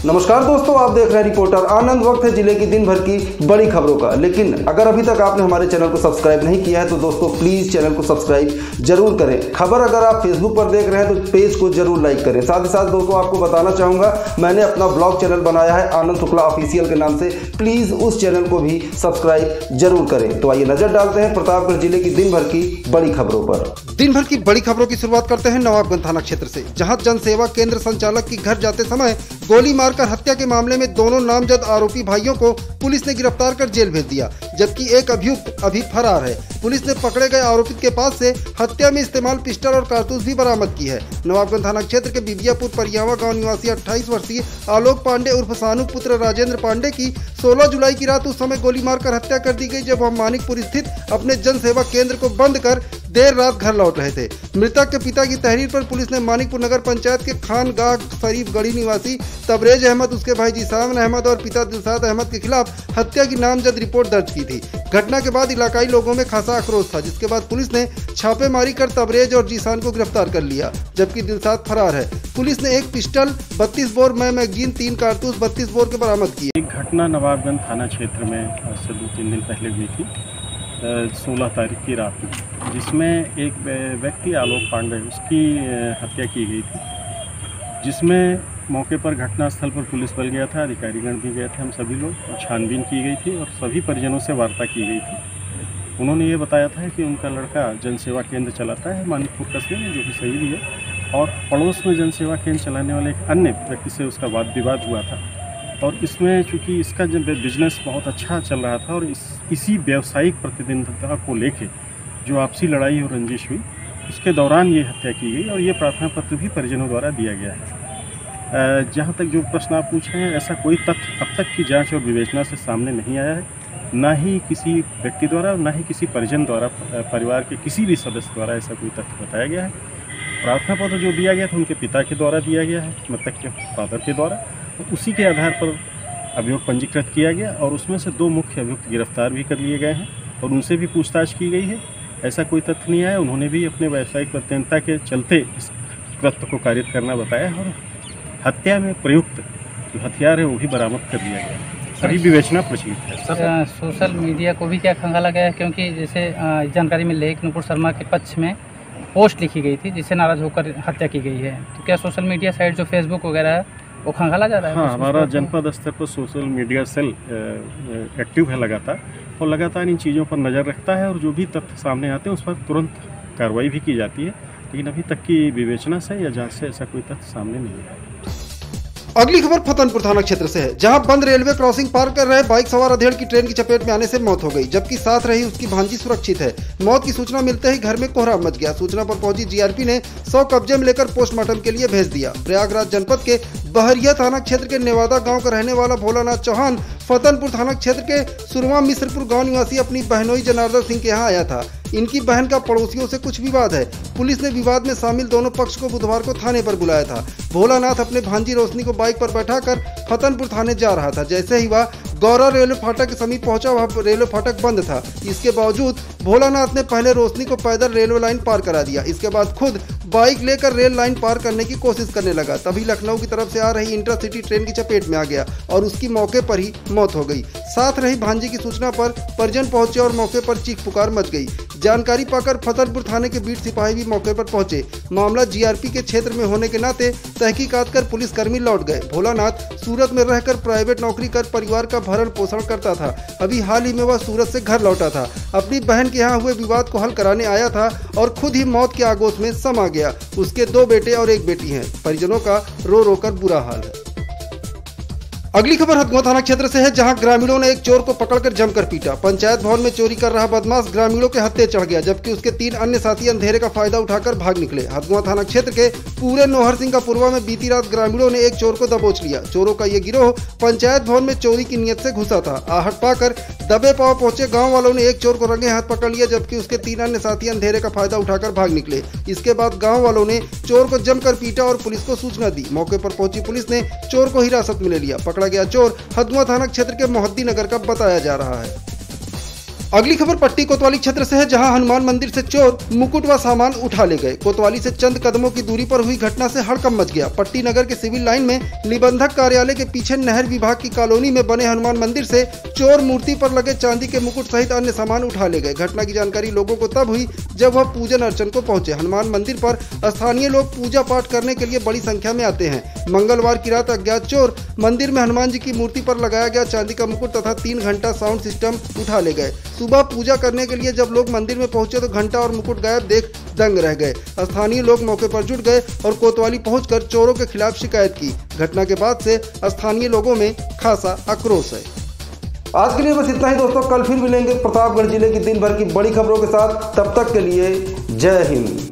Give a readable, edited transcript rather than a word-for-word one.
नमस्कार दोस्तों, आप देख रहे हैं रिपोर्टर आनंद। वक्त है जिले की दिन भर की बड़ी खबरों का। लेकिन अगर अभी तक आपने हमारे चैनल को सब्सक्राइब नहीं किया है तो दोस्तों प्लीज़ चैनल को सब्सक्राइब जरूर करें। खबर अगर आप फेसबुक पर देख रहे हैं तो पेज को जरूर लाइक करें। साथ ही साथ दोस्तों आपको बताना चाहूँगा, मैंने अपना ब्लॉग चैनल बनाया है आनंद शुक्ला ऑफिशियल के नाम से। प्लीज़ उस चैनल को भी सब्सक्राइब जरूर करें। तो आइए नजर डालते हैं प्रतापगढ़ जिले की दिन भर की बड़ी खबरों पर। दिन भर की बड़ी खबरों की शुरुआत करते हैं नवाबगंज थाना क्षेत्र से, जहां जन सेवा केंद्र संचालक की घर जाते समय गोली मारकर हत्या के मामले में दोनों नामजद आरोपी भाइयों को पुलिस ने गिरफ्तार कर जेल भेज दिया, जबकि एक अभियुक्त अभी फरार है। पुलिस ने पकड़े गए आरोपित के पास से हत्या में इस्तेमाल पिस्टल और कारतूस भी बरामद की है। नवाबगंज थाना क्षेत्र के बिबियापुर परियावा गांव निवासी 28 वर्षीय आलोक पांडे उर्फ सानू पुत्र राजेंद्र पांडे की 16 जुलाई की रात उस समय गोली मारकर हत्या कर दी गई जब वह मानिकपुर स्थित अपने जन सेवा केंद्र को बंद कर देर रात घर लौट रहे थे। मृतक के पिता की तहरीर पर पुलिस ने मानिकपुर नगर पंचायत के खानगाह शरीफ गढ़ी निवासी तबरेज अहमद, उसके भाई जिसान अहमद और पिता दिलशाद अहमद के खिलाफ हत्या की नामजद रिपोर्ट दर्ज की थी। घटना के बाद इलाकाई लोगों में खासा आक्रोश था, जिसके बाद पुलिस ने छापेमारी कर तबरेज और जिसान को गिरफ्तार कर लिया, जबकि दिलशाद फरार है। पुलिस ने एक पिस्टल, 32 बोर मैगजीन, 3 कारतूस 32 बोर के बरामद किए। एक घटना नवाबगंज थाना क्षेत्र में आज से 2-3 दिन पहले हुई थी, 16 तारीख की रात में, जिसमें एक व्यक्ति आलोक पांडे उसकी हत्या की गई थी, जिसमें मौके पर घटनास्थल पर पुलिस बल गया था, अधिकारीगण भी गए थे, हम सभी लोग, और छानबीन की गई थी और सभी परिजनों से वार्ता की गई थी। उन्होंने ये बताया था कि उनका लड़का जनसेवा केंद्र चलाता है मानिकपुर कस्बे में, जो कि सही भी है, और पड़ोस में जनसेवा केंद्र चलाने वाले एक अन्य व्यक्ति से उसका वाद विवाद हुआ था। और इसमें चूँकि इसका जब बिजनेस बहुत अच्छा चल रहा था और इसी व्यावसायिक प्रतिद्वंद्विता को लेके जो आपसी लड़ाई और रंजिश हुई, उसके दौरान ये हत्या की गई और ये प्रार्थना पत्र भी परिजनों द्वारा दिया गया है। जहाँ तक जो प्रश्न आप पूछ रहे हैं, ऐसा कोई तथ्य अब तक की जांच और विवेचना से सामने नहीं आया है, ना ही किसी व्यक्ति द्वारा, ना ही किसी परिजन द्वारा, परिवार के किसी भी सदस्य द्वारा ऐसा कोई तथ्य बताया गया है। प्रार्थना पत्र जो दिया गया था उनके पिता के द्वारा दिया गया है, मृतक के फादर के द्वारा, तो उसी के आधार पर अभियोग पंजीकृत किया गया और उसमें से 2 मुख्य अभियुक्त गिरफ्तार भी कर लिए गए हैं और उनसे भी पूछताछ की गई है। ऐसा कोई तथ्य नहीं आया, उन्होंने भी अपने व्यावसायिक प्रतिद्वंद्विता के चलते इस कृत्य को कारित करना बताया और हत्या में प्रयुक्त जो हथियार है वो भी बरामद कर लिया गया। अभी विवेचना प्रचलित है। सोशल मीडिया को भी क्या खंगाला गया है, क्योंकि जैसे जानकारी मिल रही है कि नुपुर शर्मा के पक्ष में पोस्ट लिखी गई थी जिससे नाराज होकर हत्या की गई है, तो क्या सोशल मीडिया साइट जो फेसबुक वगैरह है वो खंगाला जा रहा है? हाँ, हमारा जनपद स्तर पर सोशल मीडिया सेल एक्टिव है लगातार, और लगातार इन चीज़ों पर नज़र रखता है और जो भी तथ्य सामने आते हैं उस पर तुरंत कार्रवाई भी की जाती है। लेकिन अभी तक की विवेचना से या जांच से ऐसा कोई तथ्य सामने नहीं आया। अगली खबर फतनपुर थाना क्षेत्र से है, जहां बंद रेलवे क्रॉसिंग पार कर रहे बाइक सवार अधेड़ की ट्रेन की चपेट में आने से मौत हो गई, जबकि साथ रही उसकी भांजी सुरक्षित है। मौत की सूचना मिलते ही घर में कोहराम मच गया। सूचना पर पहुंची जीआरपी ने 100 कब्जे में लेकर पोस्टमार्टम के लिए भेज दिया। प्रयागराज जनपद के बहरिया थाना क्षेत्र के नेवादा गांव का रहने वाला भोलानाथ चौहान फतनपुर थाना क्षेत्र के सुरमा मिश्रपुर गांव निवासी अपनी बहनोई जनार्दन सिंह के यहाँ आया था। इनकी बहन का पड़ोसियों से कुछ विवाद है। पुलिस ने विवाद में शामिल दोनों पक्ष को बुधवार को थाने पर बुलाया था। भोलानाथ अपने भांजी रोशनी को बाइक पर बैठाकर फतनपुर थाने जा रहा था। जैसे ही वह गौरा रेलवे फाटक के समीप पहुंचा, वह रेलवे फाटक बंद था। इसके बावजूद भोलानाथ ने पहले रोशनी को पैदल रेलवे लाइन पार करा दिया। इसके बाद खुद बाइक लेकर रेल लाइन पार करने की कोशिश करने लगा। तभी लखनऊ की तरफ से आ रही इंटरसिटी ट्रेन की चपेट में आ गया और उसकी मौके पर ही मौत हो गई। साथ रही भांजी की सूचना पर परिजन पहुंचे और मौके पर चीख पुकार मच गई। जानकारी पाकर फतनपुर थाने के बीट सिपाही भी मौके पर पहुंचे। मामला जीआरपी के क्षेत्र में होने के नाते तहकीकात कर पुलिसकर्मी लौट गए। भोलानाथ सूरत में रहकर प्राइवेट नौकरी कर परिवार का भरण पोषण करता था। अभी हाल ही में वह सूरत से घर लौटा था। अपनी बहन के यहाँ हुए विवाद को हल कराने आया था और खुद ही मौत के आगोश में समा गया। उसके 2 बेटे और 1 बेटी हैं। परिजनों का रो रो कर बुरा हाल है। अगली खबर हथगों थाना क्षेत्र से है, जहां ग्रामीणों ने एक चोर को पकड़कर जमकर पीटा। पंचायत भवन में चोरी कर रहा बदमाश ग्रामीणों के हत्थे चढ़ गया, जबकि उसके 3 अन्य साथी अंधेरे का फायदा उठाकर भाग निकले। हथगों थाना क्षेत्र के पूरे नोहर सिंह का पुरवा में बीती रात ग्रामीणों ने एक चोर को दबोच लिया। चोरों का ये गिरोह पंचायत भवन में चोरी की नीयत से घुसा था। आहट पाकर दबे पांव पहुंचे गाँव वालों ने एक चोर को रंगे हाथ पकड़ लिया, जबकि उसके 3 अन्य साथी अंधेरे का फायदा उठाकर भाग निकले। इसके बाद गाँव वालों ने चोर को जमकर पीटा और पुलिस को सूचना दी। मौके पर पहुंची पुलिस ने चोर को हिरासत में ले लिया। पकड़ा गया चोर हथगों थाना क्षेत्र के मोहद्दी नगर का बताया जा रहा है। अगली खबर पट्टी कोतवाली क्षेत्र से है, जहां हनुमान मंदिर से चोर मुकुट व सामान उठा ले गए। कोतवाली से चंद कदमों की दूरी पर हुई घटना से हड़कंप मच गया। पट्टी नगर के सिविल लाइन में निबंधक कार्यालय के पीछे नहर विभाग की कॉलोनी में बने हनुमान मंदिर से चोर मूर्ति पर लगे चांदी के मुकुट सहित अन्य सामान उठा ले गए। घटना की जानकारी लोगों को तब हुई जब वह पूजन अर्चन को पहुंचे। हनुमान मंदिर पर स्थानीय लोग पूजा पाठ करने के लिए बड़ी संख्या में आते हैं। मंगलवार की रात अज्ञात चोर मंदिर में हनुमान जी की मूर्ति पर लगाया गया चांदी का मुकुट तथा 3 घंटा साउंड सिस्टम उठा ले गए। सुबह पूजा करने के लिए जब लोग मंदिर में पहुंचे तो घंटा और मुकुट गायब देख दंग रह गए। स्थानीय लोग मौके पर जुट गए और कोतवाली पहुंचकर चोरों के खिलाफ शिकायत की। घटना के बाद से स्थानीय लोगों में खासा आक्रोश है। आज के लिए बस इतना ही दोस्तों, कल फिर मिलेंगे प्रतापगढ़ जिले की दिन भर की बड़ी खबरों के साथ। तब तक के लिए जय हिंद।